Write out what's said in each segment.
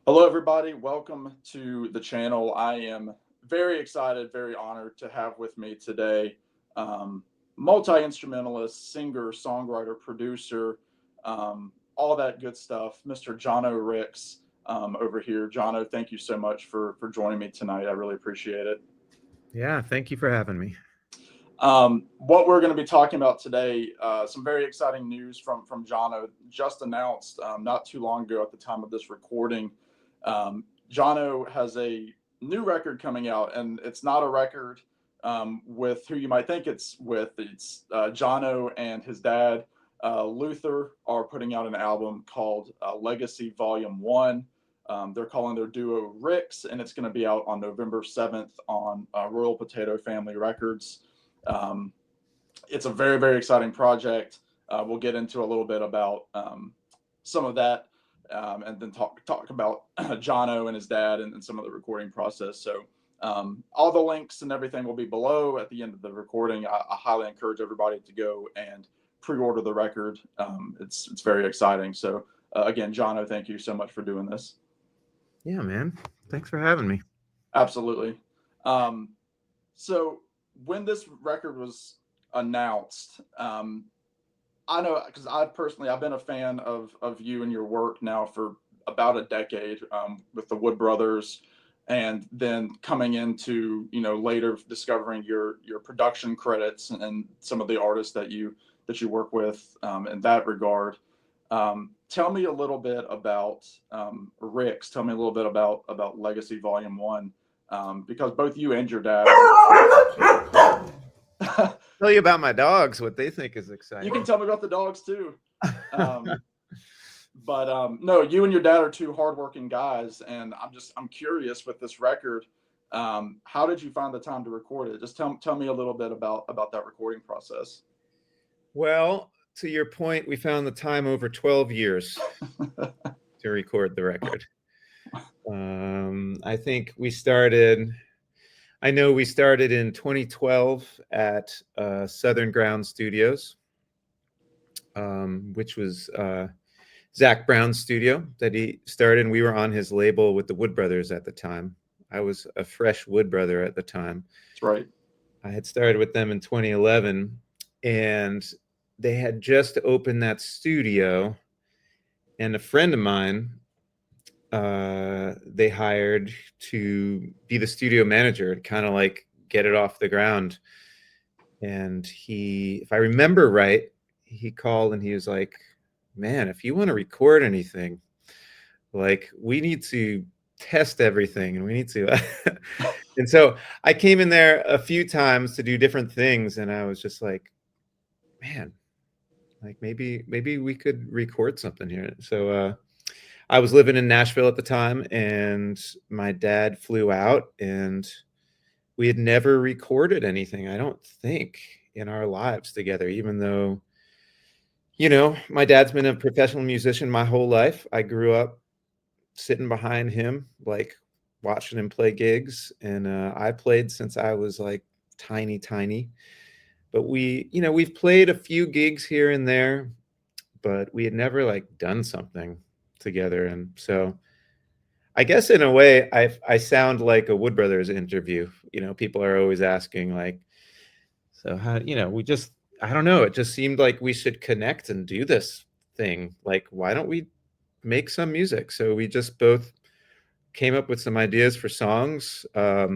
Hello, everybody. Welcome to the channel. I am very excited, very honored to have with me today multi-instrumentalist, singer, songwriter, producer, all that good stuff, Mr. Jano Rix over here. Jano, thank you so much for joining me tonight. I really appreciate it. Yeah, thank you for having me. What we're going to be talking about today, some very exciting news from Jano, just announced not too long ago at the time of this recording. Jano has a new record coming out, and it's not a record with who you might think it's with. It's Jano and his dad, Luther, are putting out an album called Legacy Volume 1. They're calling their duo Rix, and it's going to be out on November 7th on Royal Potato Family Records. Um, it's a very, very exciting project. We'll get into a little bit about some of that, and then talk about Jono and his dad and some of the recording process. So all the links and everything will be below at the end of the recording. I highly encourage everybody to go and pre-order the record. It's very exciting. So again, Jono, thank you so much for doing this. Yeah, man. Thanks for having me. Absolutely. Um, so when this record was announced, I know because I've been a fan of you and your work now for about a decade with the Wood Brothers, and then coming into later discovering your production credits and some of the artists that you work with in that regard. Tell me a little bit about Rix. Tell me a little bit about Legacy Volume 1, because both you and your dad. Tell you about my dogs, what they think is exciting. You can tell me about the dogs too. But no, you and your dad are two hardworking guys, and I'm curious with this record. How did you find the time to record it? Just tell me a little bit about that recording process. Well, to your point, we found the time over 12 years to record the record. I think I know we started in 2012 at Southern Ground Studios, which was Zach Brown's studio that he started, and we were on his label with the Wood Brothers at the time. I was a fresh Wood Brother at the time. That's right. I had started with them in 2011, and they had just opened that studio, and a friend of mine they hired to be the studio manager to kind of like get it off the ground. And he, if I remember right, he called and he was like, man, if you want to record anything, like we need to test everything and we need to and so I came in there a few times to do different things, and I was just like, man, like maybe we could record something here. So I was living in Nashville at the time, and my dad flew out, and we had never recorded anything, I don't think, in our lives together, even though, my dad's been a professional musician my whole life. I grew up sitting behind him, like watching him play gigs, and I played since I was like tiny. But we've played a few gigs here and there, but we had never like done something together. And so I guess in a way I sound like a Wood Brothers interview. People are always asking like, so how, I don't know, it just seemed like we should connect and do this thing. Like, why don't we make some music? So we just both came up with some ideas for songs. I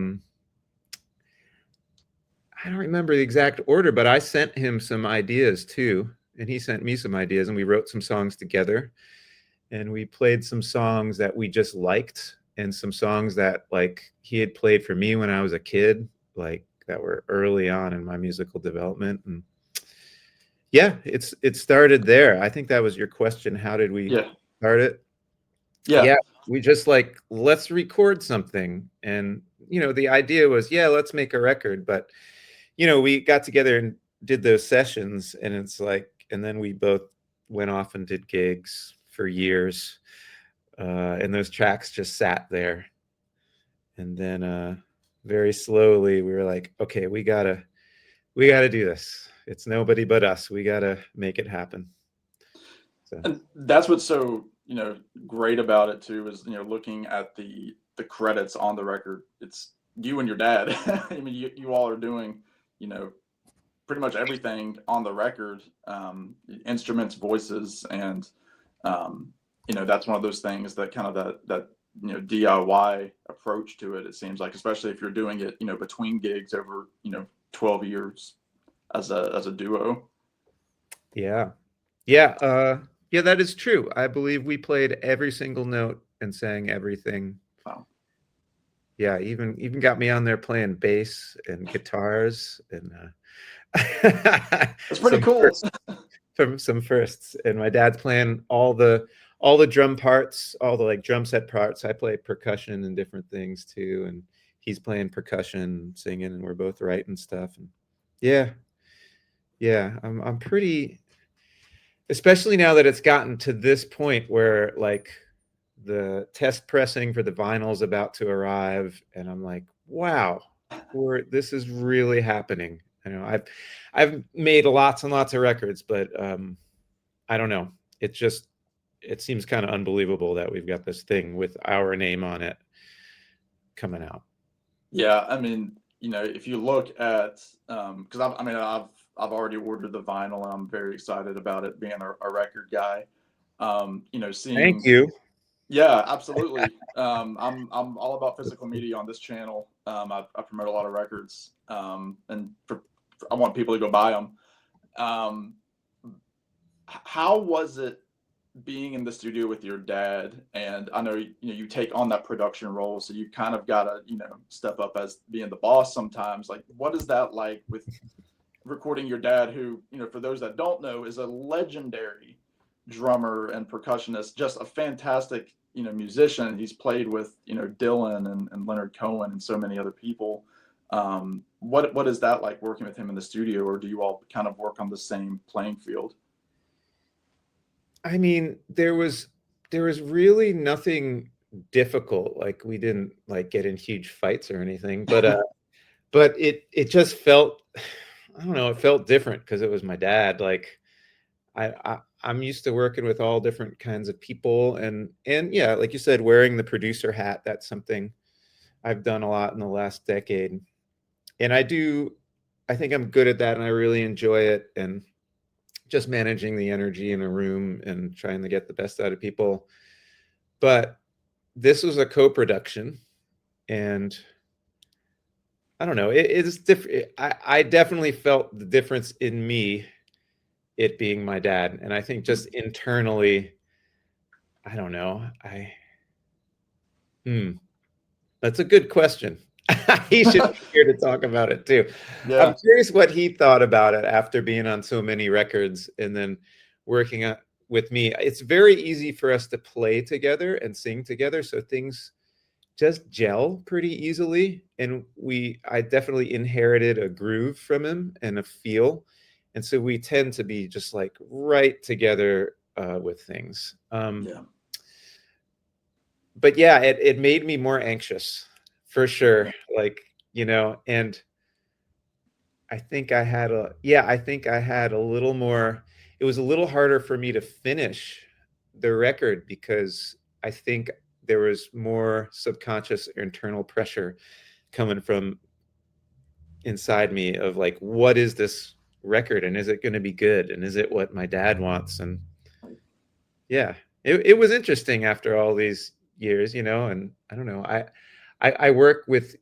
don't remember the exact order, but I sent him some ideas too, and he sent me some ideas, and we wrote some songs together. And we played some songs that we just liked, and some songs that like he had played for me when I was a kid, like that were early on in my musical development. And yeah, it started there. I think that was your question. How did we start it? Yeah. We just like, let's record something. And the idea was, let's make a record. But we got together and did those sessions, and it's like, and then we both went off and did gigs for years, and those tracks just sat there. And then very slowly we were like, okay, we gotta do this. It's nobody but us. We gotta make it happen. So. And that's what's so great about it too is, looking at the credits on the record. It's you and your dad. I mean, you all are doing, pretty much everything on the record, instruments, voices, and that's one of those things that kind of that DIY approach to it. It seems like, especially if you're doing it, between gigs over 12 years as a duo. Yeah. Yeah. Yeah, that is true. I believe we played every single note and sang everything. Wow. Yeah, even got me on there playing bass and guitars and That's pretty cool. Some firsts. And my dad's playing all the drum parts, all the like drum set parts. I play percussion and different things too, and he's playing percussion, singing, and we're both writing stuff. And yeah, I'm pretty, especially now that it's gotten to this point where like the test pressing for the vinyl is about to arrive, and I'm like, wow, this is really happening. I know I've made lots and lots of records, but I don't know. It seems kind of unbelievable that we've got this thing with our name on it coming out. Yeah, I mean, if you look at, because I've already ordered the vinyl, and I'm very excited about it, being a record guy. Seeing. Thank you. Yeah, absolutely. I'm all about physical media on this channel. I promote a lot of records, and I want people to go buy them. How was it being in the studio with your dad? And I know you take on that production role, so you kind of got to step up as being the boss sometimes. Like, what is that like with recording your dad, who for those that don't know, is a legendary drummer and percussionist, just a fantastic musician. He's played with Dylan and Leonard Cohen and so many other people. What is that like working with him in the studio, or do you all kind of work on the same playing field? I mean, there was really nothing difficult. Like, we didn't like get in huge fights or anything, but it just felt, I don't know, it felt different because it was my dad. Like, I'm used to working with all different kinds of people, and yeah, like you said, wearing the producer hat, that's something I've done a lot in the last decade. And I think I'm good at that, and I really enjoy it, and just managing the energy in a room and trying to get the best out of people. But this was a co-production, and I don't know, it's different. I definitely felt the difference in me, it being my dad. And I think just internally, I don't know, that's a good question. He should be here to talk about it too. Yeah. I'm curious what he thought about it after being on so many records and then working with me. It's very easy for us to play together and sing together, so things just gel pretty easily. And I definitely inherited a groove from him and a feel, and so we tend to be just like right together with things. But yeah, it made me more anxious. For sure. Like, and I think I had a little more, it was a little harder for me to finish the record because I think there was more subconscious internal pressure coming from inside me of like, what is this record, and is it going to be good, and is it what my dad wants? And yeah, it was interesting after all these years, and I don't know, I work with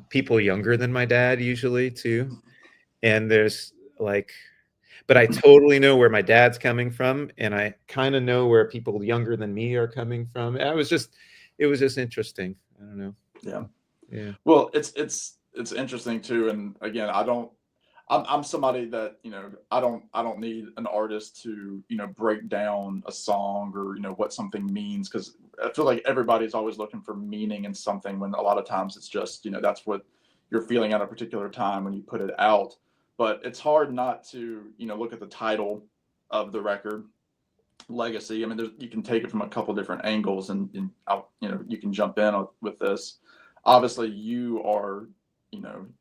people younger than my dad usually too, and there's like, but I totally know where my dad's coming from, and I kind of know where people younger than me are coming from. It was just interesting. I don't know. Yeah. Well, it's interesting too, and again, I'm somebody that I don't need an artist to break down a song or what something means, because I feel like everybody's always looking for meaning in something, when a lot of times it's just that's what you're feeling at a particular time when you put it out. But it's hard not to look at the title of the record, Legacy. I mean, you can take it from a couple different angles, and you can jump in with this. Obviously, you are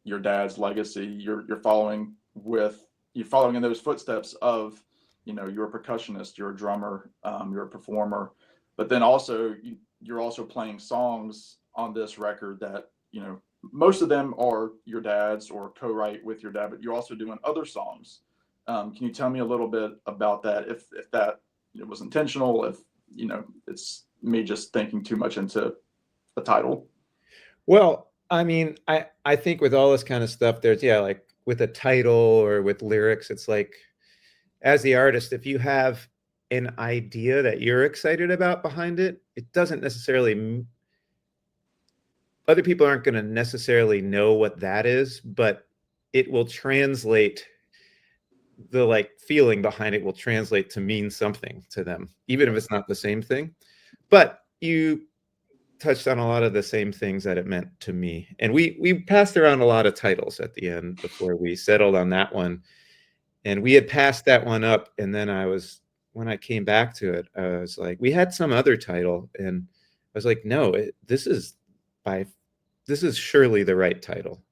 your dad's legacy. You're following in those footsteps of you're a percussionist, you're a drummer, you're a performer, but then also you're also playing songs on this record that, most of them are your dad's or co-write with your dad, but you're also doing other songs. Can you tell me a little bit about that? If that was intentional, if it's me just thinking too much into the title. Well, I mean, I think with all this kind of stuff, there's like with a title or with lyrics, it's like as the artist, if you have an idea that you're excited about behind it, it doesn't necessarily other people aren't going to necessarily know what that is, but it will translate the like feeling behind it will translate to mean something to them, even if it's not the same thing. But you touched on a lot of the same things that it meant to me. And we passed around a lot of titles at the end before we settled on that one. And we had passed that one up. And then when I came back to it, I was like, we had some other title. And I was like, no, this is surely the right title.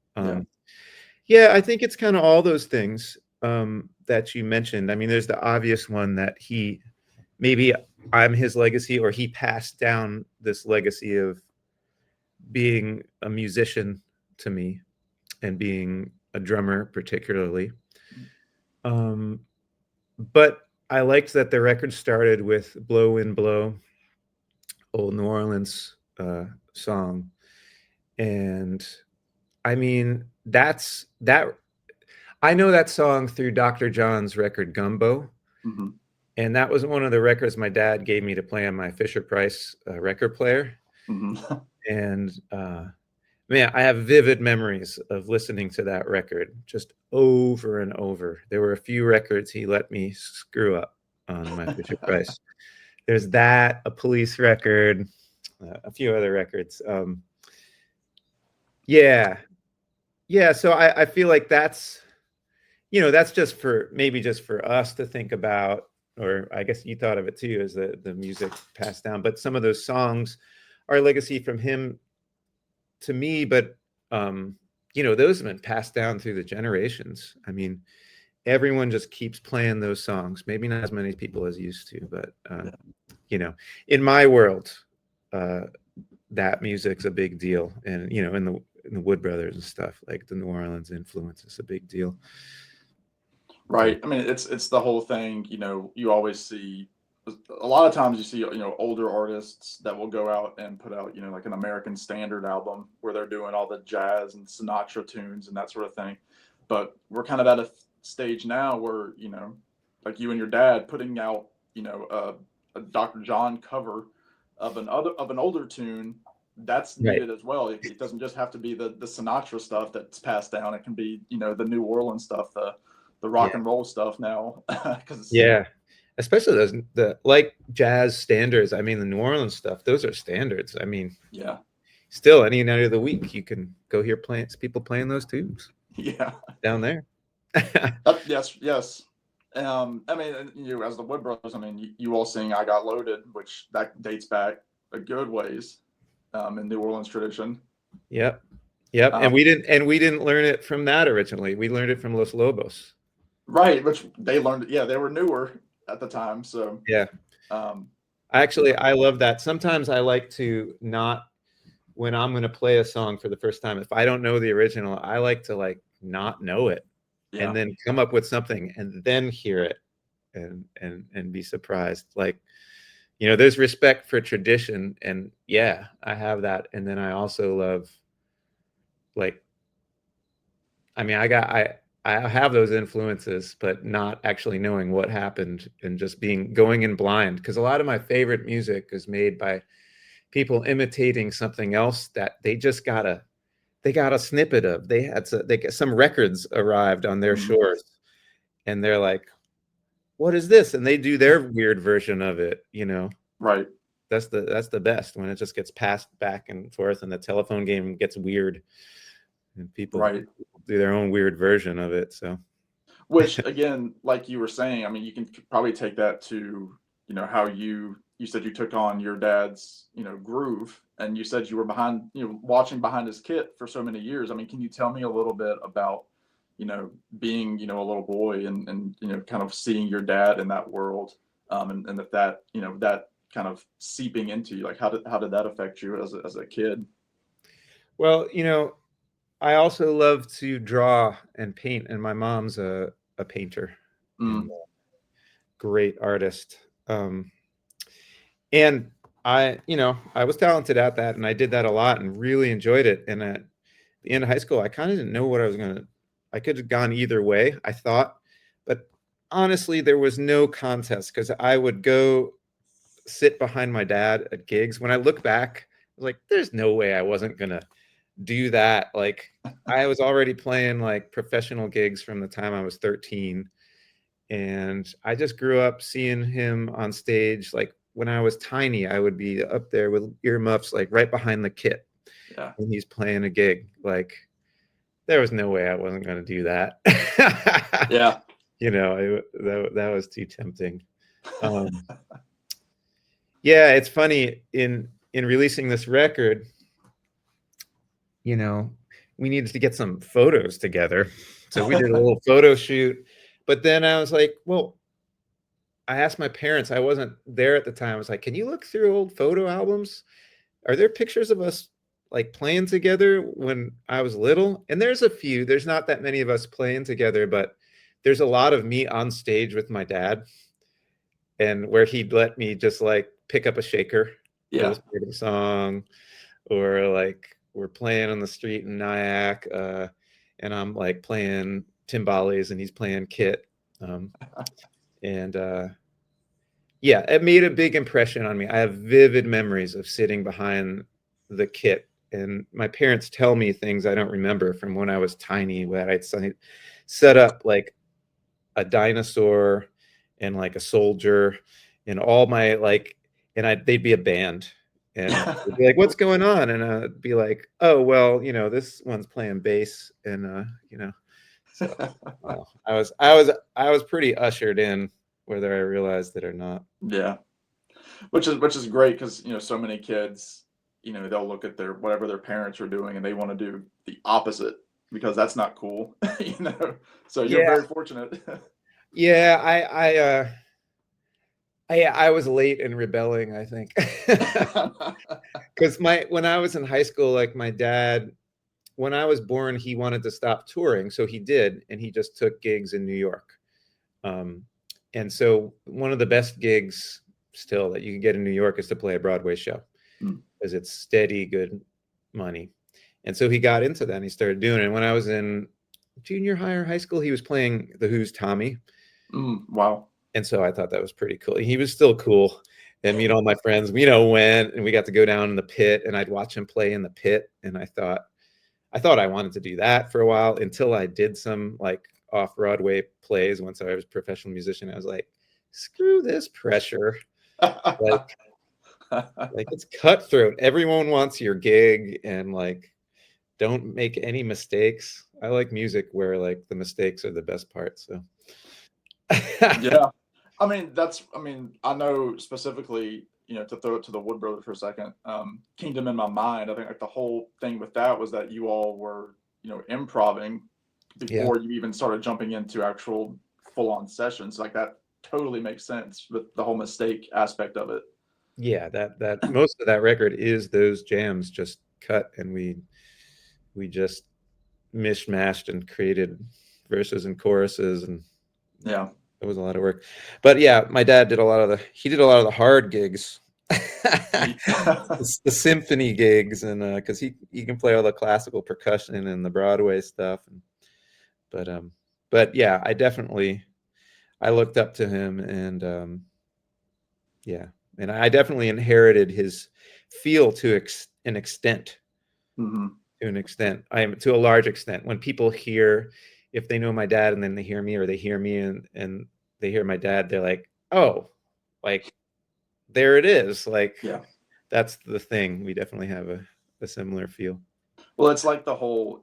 Yeah, I think it's kind of all those things that you mentioned. I mean, there's the obvious one that maybe I'm his legacy, or he passed down this legacy of being a musician to me and being a drummer particularly. But I liked that the record started with Blow Wind Blow, old New Orleans song. And I mean, I know that song through Dr. John's record Gumbo. Mm-hmm. And that was one of the records my dad gave me to play on my Fisher-Price record player. Mm-hmm. And man, I have vivid memories of listening to that record just over and over. There were a few records he let me screw up on my Fisher-Price. There's that, a Police record, a few other records. Yeah. So I feel like that's just for us to think about, or I guess you thought of it too, as the music passed down. But some of those songs are legacy from him to me, but those have been passed down through the generations. I mean, everyone just keeps playing those songs. Maybe not as many people as used to, but in my world, that music's a big deal. And in the Wood Brothers and stuff, like the New Orleans influence is a big deal. Right. I mean, it's the whole thing. You always see, a lot of times you see, older artists that will go out and put out, like an American Standard album where they're doing all the jazz and Sinatra tunes and that sort of thing. But we're kind of at a stage now where, like you and your dad putting out, a Dr. John cover of an older tune. That's needed as well. It doesn't just have to be the Sinatra stuff that's passed down. It can be, the New Orleans stuff, the rock and roll stuff now. Especially the like jazz standards. I mean, the New Orleans stuff, those are standards. I mean, still any night of the week you can go hear people playing those tunes. Down there. Yes. I mean, as the Wood Brothers, I mean, you all sing "I Got Loaded," which that dates back a good ways in New Orleans tradition. Yep. And we didn't learn it from that originally. We learned it from Los Lobos. Right, which they learned. Yeah, they were newer at the time. So I love that. Sometimes I like to not, when I'm going to play a song for the first time, if I don't know the original, I like to not know it and then come up with something and then hear it and be surprised. There's respect for tradition, and I have that. And then I also love, I have those influences, but not actually knowing what happened and just going in blind. Because a lot of my favorite music is made by people imitating something else that they got a snippet of. They get some records arrived on their shores, and they're like, "What is this?" And they do their weird version of it. Right. That's the best, when it just gets passed back and forth, and the telephone game gets weird, and people do their own weird version of it. So, which again, like you were saying, I mean, you can probably take that to, how you said you took on your dad's, groove, and you said you were watching behind his kit for so many years. I mean, can you tell me a little bit about, being, a little boy and, kind of seeing your dad in that world, and that kind of seeping into you, like how did that affect you as a kid? Well, I also love to draw and paint, and my mom's a painter and Mm, a great artist. And I was talented at that, and I did that a lot and really enjoyed it. And at the end of high school, I kind of didn't know what I was gonna. I could have gone either way, I thought, but honestly, there was no contest because I would go sit behind my dad at gigs. When I look back, I was like, "There's no way I wasn't gonna do that." Like, I was already playing like professional gigs from the time I was 13, and I just grew up seeing him on stage. Like when I was tiny, I would be up there with earmuffs, like right behind the kit, yeah. and he's playing a gig. Like there was no way I wasn't going to do that. Yeah. That was too tempting. Um, yeah, it's funny in releasing this record. We needed to get some photos together, so we did a little photo shoot. But then I was like, well, I asked my parents, I wasn't there at the time. I was like, can you look through old photo albums? Are there pictures of us like playing together when I was little? And there's a few. There's not that many of us playing together, but there's a lot of me on stage with my dad, and where he'd let me just like pick up a shaker for Yeah. this part of the song, or like we're playing on the street in Nyack, and I'm like playing timbales and he's playing kit. And yeah, it made a big impression on me. I have vivid memories of sitting behind the kit, and my parents tell me things I don't remember from when I was tiny, where I'd set up like a dinosaur and like a soldier and all my like, and they'd be a band, and they'd be like, "What's going on?" And I'd be like, "Oh, well, this one's playing bass," and so I was pretty ushered in, whether I realized it or not. Yeah. Which is great because so many kids, they'll look at whatever their parents are doing and they want to do the opposite because that's not cool. So you're Yeah, very fortunate. yeah. I was late in rebelling, I think, because when I was in high school, like my dad, when I was born, he wanted to stop touring, so he did, and he just took gigs in New York. Um, and so one of the best gigs still that you can get in New York is to play a Broadway show, Mm, because it's steady, good money. And so he got into that and he started doing it. And when I was in junior high or high school, he was playing The Who's Tommy. wow. And so I thought that was pretty cool. He was still cool. And all my friends, went and we got to go down in the pit and I'd watch him play in the pit. And I thought I wanted to do that for a while until I did some like off Broadway plays. Once I was a professional musician, I was like, screw this pressure. Like, it's cutthroat. Everyone wants your gig, and like, don't make any mistakes. I like music where like the mistakes are the best part. So Yeah. I know specifically, to throw it to the Wood Brothers for a second, Kingdom in My Mind, I think like the whole thing with that was that you all were, improving yeah, before you even started jumping into actual full-on sessions. Like that totally makes sense with the whole mistake aspect of it. yeah. That most of that record is those jams just cut, and we just mishmashed and created verses and choruses, and Yeah. it was a lot of work. But yeah, my dad did a lot of the hard gigs. The symphony gigs, and because he can play all the classical percussion and the Broadway stuff. But yeah, I looked up to him, and yeah, and I definitely inherited his feel to an extent. Hmm. To an extent, I am to a large extent. When people hear, if they know my dad and then they hear me, or they hear me and they hear my dad, they're like, oh, like there it is. Like Yeah. that's the thing. We definitely have a similar feel. Well, it's like the whole,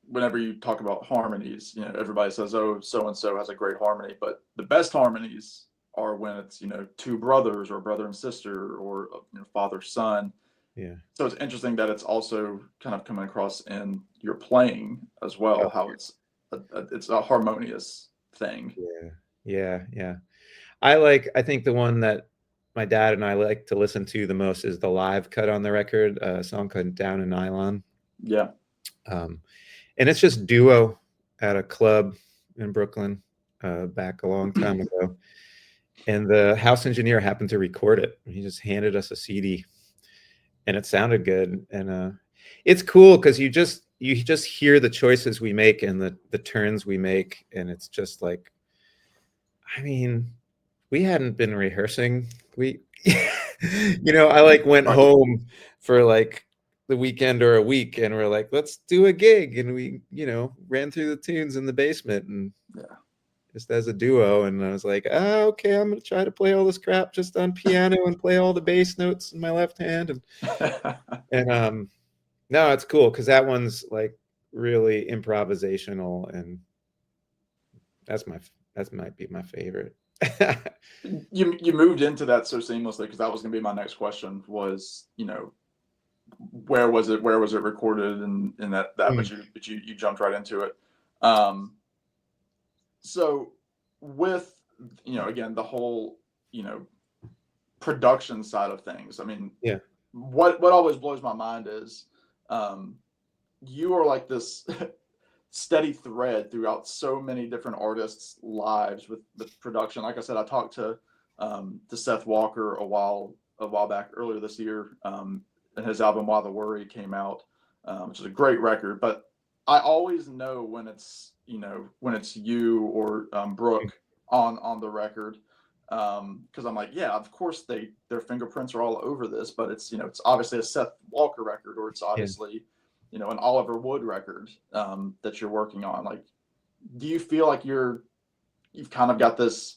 whenever you talk about harmonies, everybody says, "Oh, so and so has a great harmony," but the best harmonies are when it's, two brothers or brother and sister or father son. Yeah. So it's interesting that it's also kind of coming across in your playing as well, Oh, how it's it's a harmonious thing. Yeah. I think the one that my dad and I like to listen to the most is the live cut on the record, a song called Down in Nylon. Yeah. And it's just duo at a club in Brooklyn back a long time ago. And the house engineer happened to record it. He just handed us a CD and it sounded good. And it's cool because you just hear the choices we make and the turns we make. And it's just like, I mean, we hadn't been rehearsing. We, I like went home for like the weekend or a week and we're like, let's do a gig. And we, ran through the tunes in the basement and just as a duo. And I was like, okay, I'm going to try to play all this crap just on piano and play all the bass notes in my left hand. And no, it's cool because that one's like really improvisational and that might be my favorite. You moved into that so seamlessly because that was going to be my next question was, where was it recorded and that but you jumped right into it. So with, again, the whole, production side of things, I mean, what always blows my mind is you are like this steady thread throughout so many different artists' lives with production. Like I said, I talked to Seth Walker a while back earlier this year, and his album Why the Worry came out, which is a great record. But I always know when it's you or Brooke on the record, because I'm like, yeah, of course their fingerprints are all over this, but it's it's obviously a Seth Walker record, or it's obviously an Oliver Wood record that you're working on. Like, do you feel like you've kind of got this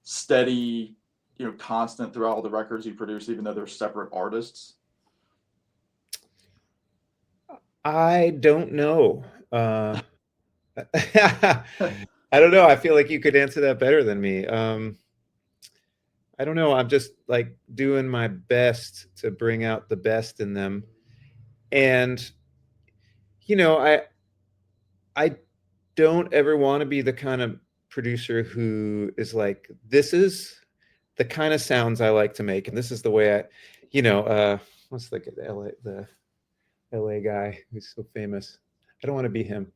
steady, constant throughout all the records you produce, even though they're separate artists? I don't know. I don't know. I feel like you could answer that better than me. I don't know. I'm just like doing my best to bring out the best in them. And, I don't ever want to be the kind of producer who is like, this is the kind of sounds I like to make. And this is the way let's look at the LA guy who's so famous. I don't want to be him.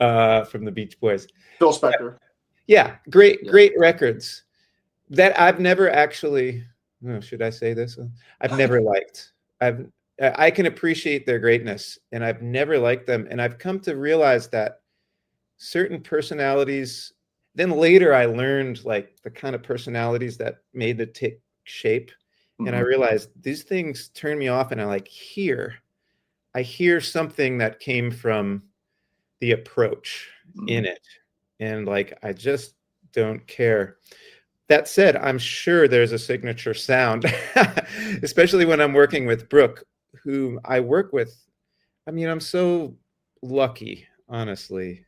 From the Beach Boys. Phil Spector. Yeah, great records that I've never actually, should I say this? I've never liked. I can appreciate their greatness and I've never liked them. And I've come to realize that certain personalities, then later I learned like the kind of personalities that made it take shape. And I realized these things turn me off and I hear something that came from the approach in it. And like, I just don't care. That said, I'm sure there's a signature sound, especially when I'm working with Brooke, who I work with. I mean, I'm so lucky, honestly.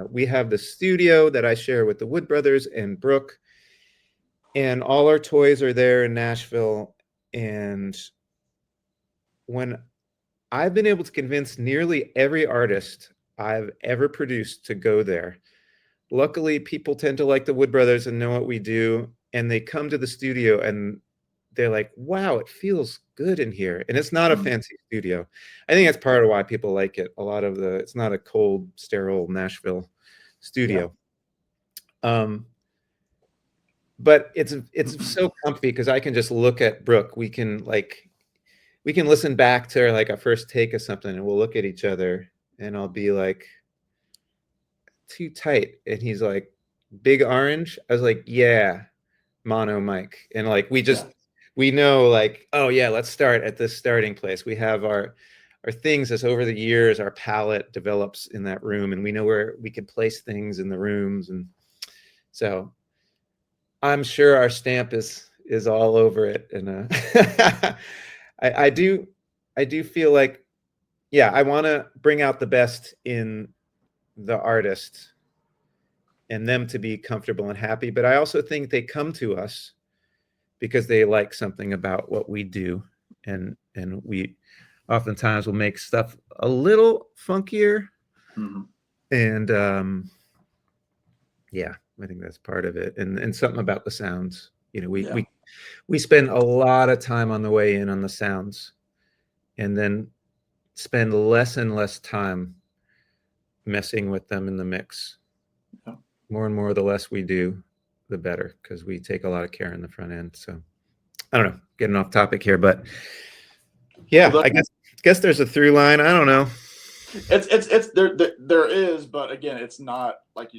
We have the studio that I share with the Wood Brothers and Brooke, and all our toys are there in Nashville. And when I've been able to convince nearly every artist I've ever produced to go there, luckily people tend to like the Wood Brothers and know what we do. And they come to the studio and they're like, wow, it feels good in here. And it's not a fancy studio. I think that's part of why people like it. It's not a cold, sterile Nashville studio. But it's so comfy because I can just look at Brooke. We can listen back to like a first take of something and we'll look at each other and I'll be like, too tight. And he's like, Big Orange. I was like, yeah, mono mic. And like, we know like, oh yeah, let's start at this starting place. We have our things as over the years, our palette develops in that room and we know where we can place things in the rooms. And so I'm sure our stamp is all over it. And I do feel like, I want to bring out the best in the artist and them to be comfortable and happy. But I also think they come to us because they like something about what we do. And we oftentimes will make stuff a little funkier Mm-hmm. And yeah, I think that's part of it. And something about the sounds. You know, we spend a lot of time on the way in on the sounds, and then spend less and less time messing with them in the mix. Yeah. More and more, the less we do, the better, because we take a lot of care in the front end. So I don't know, getting off topic here, but yeah, Well, I guess there's a through line. I don't know. it's there is, but again, it's not like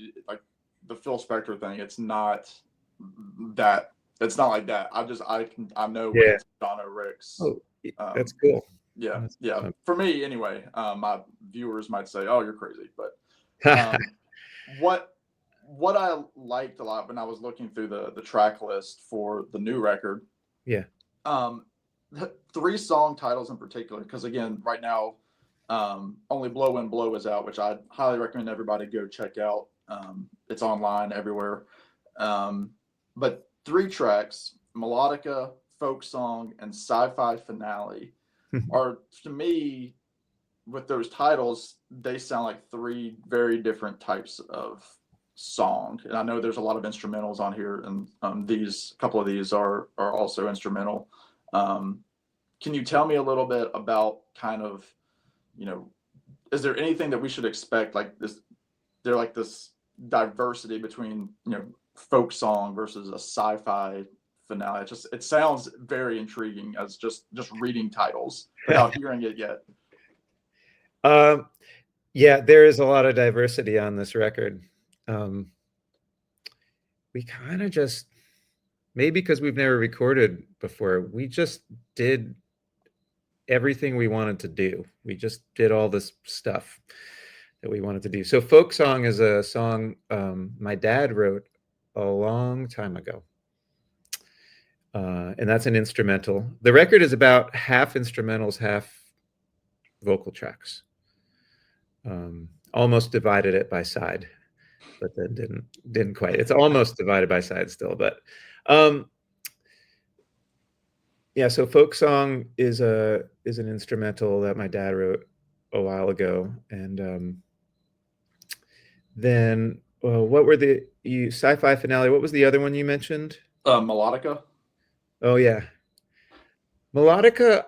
the Phil Spector thing. It's not that. It's not like that. I know when Yeah. it's Jano Rix. Oh, that's cool. Yeah, That's yeah. fun. For me, anyway. My viewers might say, "Oh, you're crazy," but what I liked a lot when I was looking through the track list for the new record. Yeah. 3 song titles in particular, because again, right now, only Blow and Blow is out, which I highly recommend everybody go check out. It's online everywhere. But 3 tracks, Melodica, Folk Song, and Sci-Fi Finale, are, to me, with those titles, they sound like 3 very different types of song. And I know there's a lot of instrumentals on here, and a couple of these are also instrumental. Can you tell me a little bit about kind of, is there anything that we should expect, like this? They're like this diversity between folk song versus a sci-fi finale. It sounds very intriguing as just reading titles without hearing it yet. Yeah, there is a lot of diversity on this record. We kind of just, maybe because we've never recorded before, we just did everything we wanted to do. We just did all this stuff that we wanted to do. So Folk Song is a song my dad wrote a long time ago. And that's an instrumental. The record is about half instrumentals, half vocal tracks. Almost divided it by side, but then didn't quite. It's almost divided by side still, but yeah. So Folk Song is an instrumental that my dad wrote a while ago, and then what were the Sci-Fi Finale? What was the other one you mentioned? Melodica. Oh yeah, Melodica.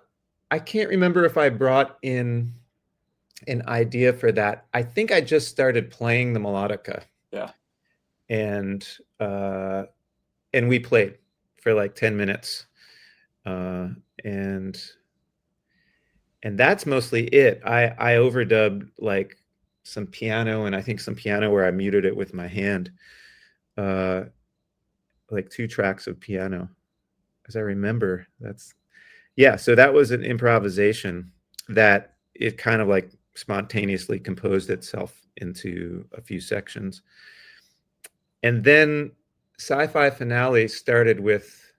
I can't remember if I brought in an idea for that. I think I just started playing the melodica. Yeah. And we played for like 10 minutes. And that's mostly it. I overdubbed like some piano, and I think some piano where I muted it with my hand. Like 2 tracks of piano, as I remember. So that was an improvisation that it kind of like spontaneously composed itself into a few sections. And then Sci-Fi Finale started with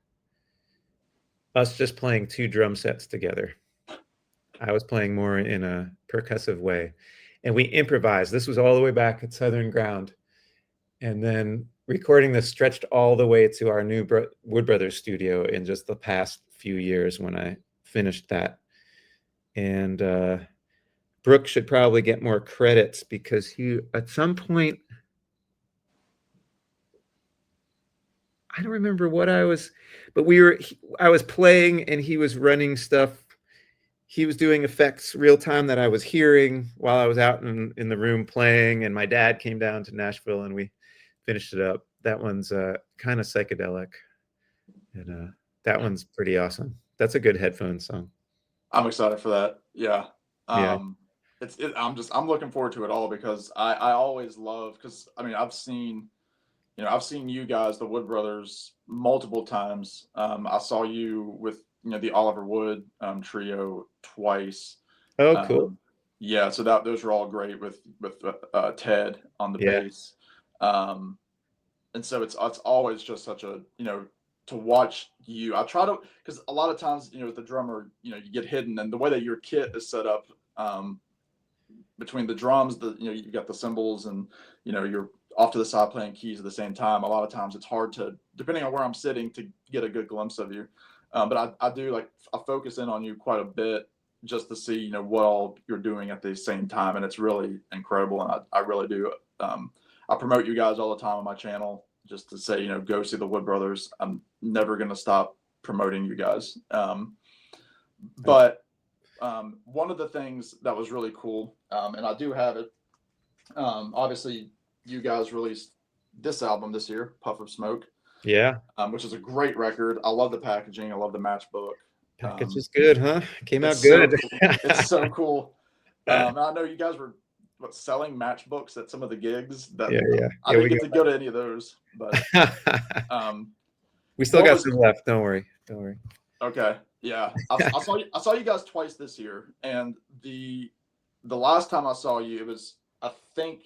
us just playing 2 drum sets together. I was playing more in a percussive way, and we improvised. This was all the way back at Southern Ground. And then recording this stretched all the way to our new Wood Brothers studio in just the past few years when I finished that. And Brooke should probably get more credits because he, at some point, I don't remember what I was, but I was playing and he was running stuff. He was doing effects real time that I was hearing while I was out in the room playing. And my dad came down to Nashville and we finished it up. That one's kind of psychedelic. And that one's pretty awesome. That's a good headphone song. I'm excited for that. Yeah. Yeah. I'm looking forward to it all because I always love, because I mean, I've seen you guys, the Wood Brothers, multiple times. I saw you with the Oliver Wood trio twice. Oh, cool. Yeah, so those were all great with Ted on the bass. And so it's always just such a to watch you. I try to, because a lot of times with the drummer you get hidden, and the way that your kit is set up between the drums, you got the cymbals, and you're off to the side playing keys at the same time. A lot of times it's hard to, depending on where I'm sitting, to get a good glimpse of you. But I do, like, I focus in on you quite a bit just to see, what all you're doing at the same time. And it's really incredible. And I really do. I promote you guys all the time on my channel just to say, go see the Wood Brothers. I'm never going to stop promoting you guys. But one of the things that was really cool, and I do have it, obviously you guys released this album this year, Puff of Smoke. Yeah. Which is a great record. I love the packaging. I love the matchbook. Package is good, huh? Came out So good. cool. It's so cool. And I know you guys were selling matchbooks at some of the gigs. I didn't get to go to any of those, but we still got some left. Don't worry. Okay. Yeah. I saw you guys twice this year, and the last time I saw you, it was, I think,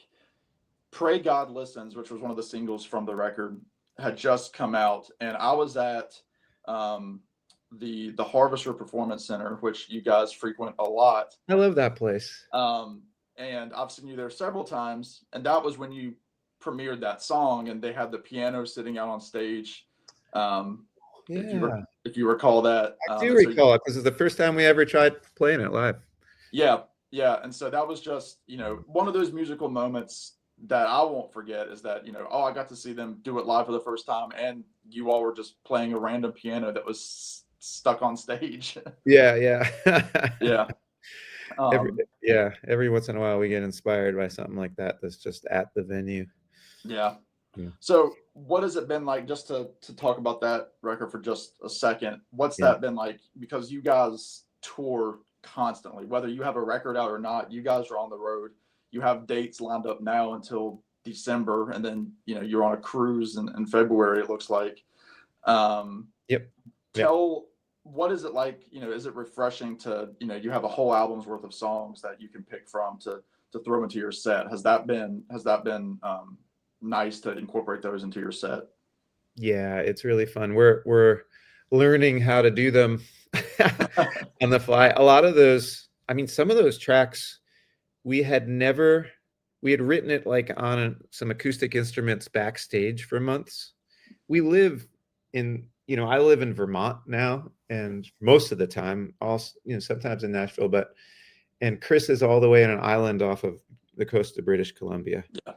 Pray God Listens, which was one of the singles from the record, had just come out, and I was at the Harvester Performance Center, which you guys frequent a lot. I love that place. And I've seen you there several times, and that was when you premiered that song, and they had the piano sitting out on stage. If you recall that. I do recall it, because it's the first time we ever tried playing it live. Yeah. And so that was just, one of those musical moments that I won't forget, is that, I got to see them do it live for the first time, and you all were just playing a random piano that was stuck on stage. Yeah. Every once in a while we get inspired by something like that that's just at the venue. Yeah. So what has it been like, just to talk about that record for just a second? What's that been like? Because you guys tour constantly, whether you have a record out or not. You guys are on the road. You have dates lined up now until December, and then you're on a cruise in February, it looks like. What is it like? Is it refreshing to you have a whole album's worth of songs that you can pick from to throw into your set? Has that been nice to incorporate those into your set? Yeah, it's really fun. We're learning how to do them on the fly. A lot of those, some of those tracks, we had written it like on some acoustic instruments backstage for months. We live in, I live in Vermont now, and most of the time, also, sometimes in Nashville, and Chris is all the way on an island off of the coast of British Columbia. Yeah.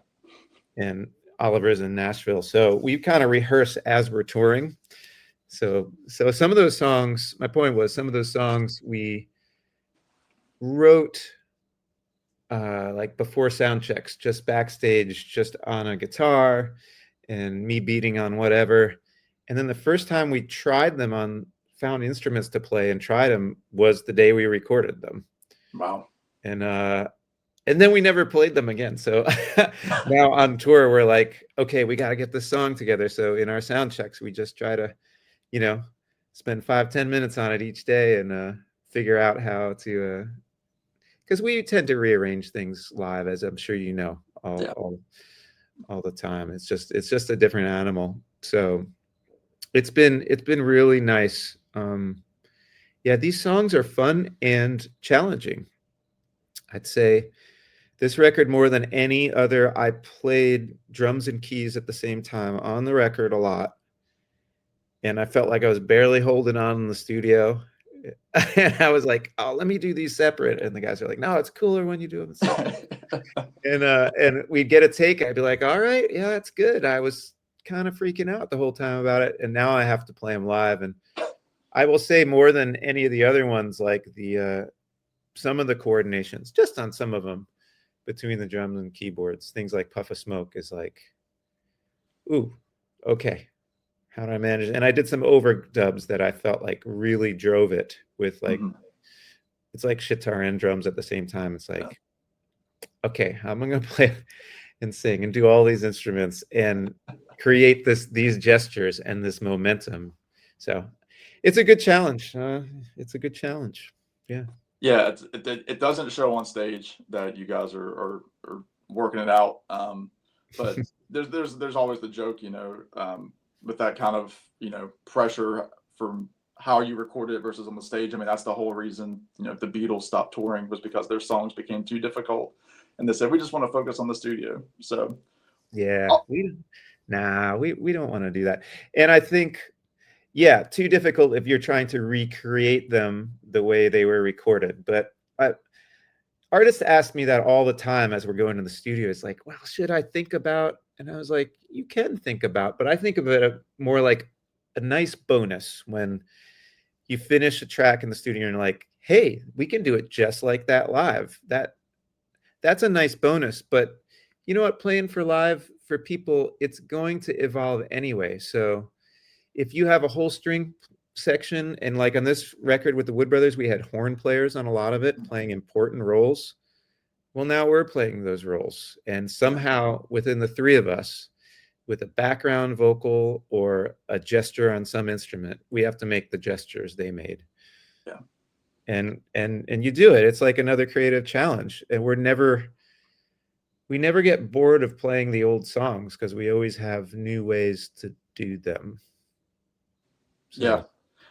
And Oliver's in Nashville. So we kind of rehearse as we're touring. So some of those songs, my point was, some of those songs we wrote like before sound checks, just backstage, just on a guitar and me beating on whatever. And then the first time we tried them found instruments to play and tried them was the day we recorded them. Wow. And then we never played them again. So now on tour, we're like, okay, we got to get this song together. So in our sound checks, we just try to, spend 5-10 minutes on it each day and figure out how to, because we tend to rearrange things live, as I'm sure you know, all the time. It's just a different animal. So it's been really nice. These songs are fun and challenging. I'd say this record, more than any other, I played drums and keys at the same time on the record a lot. And I felt like I was barely holding on in the studio. And I was like, oh, let me do these separate. And the guys are like, no, it's cooler when you do them separate. and we'd get a take. I'd be like, all right, yeah, that's good. I was kind of freaking out the whole time about it. And now I have to play them live. And I will say, more than any of the other ones, like some of the coordinations, just on some of them, between the drums and keyboards, things like Puff of Smoke is like, ooh, okay, how do I manage it? And I did some overdubs that I felt like really drove it with, like, it's like sitar and drums at the same time. It's like, okay, how am I going to play and sing and do all these instruments and create these gestures and this momentum? So it's a good challenge. It's a good challenge. Yeah. Yeah, it doesn't show on stage that you guys are working it out, but there's always the joke, with that kind of pressure from how you recorded it versus on the stage. That's the whole reason the Beatles stopped touring, was because their songs became too difficult, and they said, we just want to focus on the studio. So yeah, we don't want to do that. And I think Yeah, too difficult if you're trying to recreate them the way they were recorded. But artists ask me that all the time as we're going to the studio. It's like, well, should I think about? And I was like, you can think about, but I think of it more like a nice bonus when you finish a track in the studio and you're like, hey, we can do it just like that live. That's a nice bonus. But you know what? Playing for live for people, it's going to evolve anyway. So if you have a whole string section, and like on this record with the Wood Brothers, we had horn players on a lot of it playing important roles. Well, now we're playing those roles. And somehow within the three of us, with a background vocal or a gesture on some instrument, we have to make the gestures they made. Yeah. And you do it. It's like another creative challenge. And we never get bored of playing the old songs because we always have new ways to do them. So Yeah.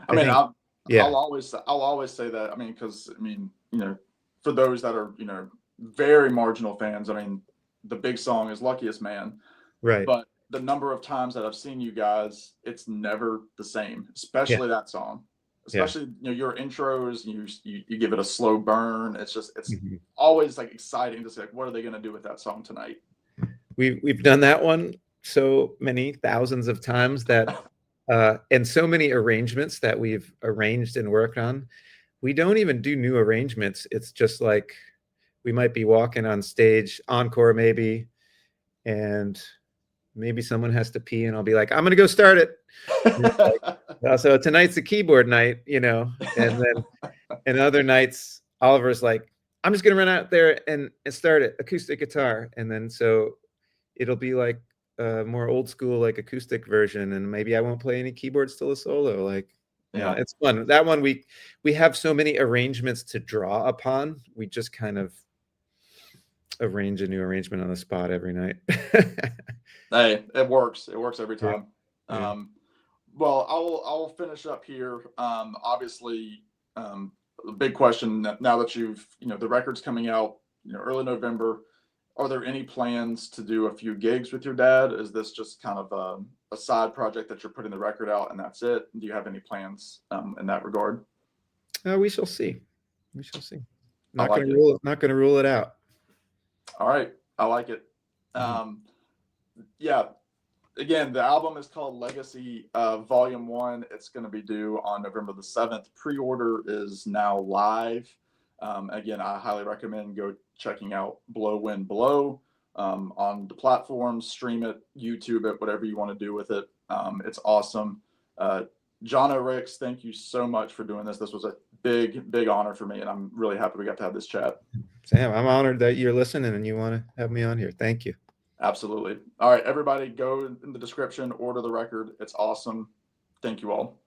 I I mean, think, I'll always say that. I mean, because I mean, you know, for those that are, you know, very marginal fans, I mean, the big song is Luckiest Man. right. But the number of times that I've seen you guys, it's never the same, Yeah. especially that song. Especially, you know, your intros, you give it a slow burn. It's just, it's always like exciting to say, like, what are they going to do with that song tonight? We've done that one so many thousands of times that and so many arrangements that we've arranged and worked on. We don't even do new arrangements. It's just like we might be walking on stage, encore maybe, and maybe someone has to pee, and I'll be like, I'm gonna go start it. Like, so tonight's the keyboard night, you know, and other nights, Oliver's like, I'm just gonna run out there and start it, acoustic guitar, and then so it'll be like more old school, like acoustic version, and maybe I won't play any keyboards till a solo. Like, yeah, it's fun. That one we have so many arrangements to draw upon. We just kind of arrange a new arrangement on the spot every night. Hey, it works. It works every time. Yeah. Well, I'll finish up here. Obviously, the big question now that you've, you know, the record's coming out, you know, early November. Are there any plans to do a few gigs with your dad? Is this just kind of a side project that you're putting the record out and that's it? Do you have any plans in that regard? We shall see. We shall see. I Not like gonna it. rule. Not gonna rule it out. All right, I like it. Yeah. Again, the album is called Legacy Volume 1. It's going to be due on November the 7th. Pre-order is now live. Again, I highly recommend go checking out Blow Wind Blow on the platforms, stream it, YouTube it, whatever you want to do with it. It's awesome. Jano Rix, thank you so much for doing this. This was a big, big honor for me, and I'm really happy we got to have this chat. Sam, I'm honored that you're listening and you want to have me on here. Thank you. Absolutely. All right, everybody, go in the description, order the record. It's awesome. Thank you all.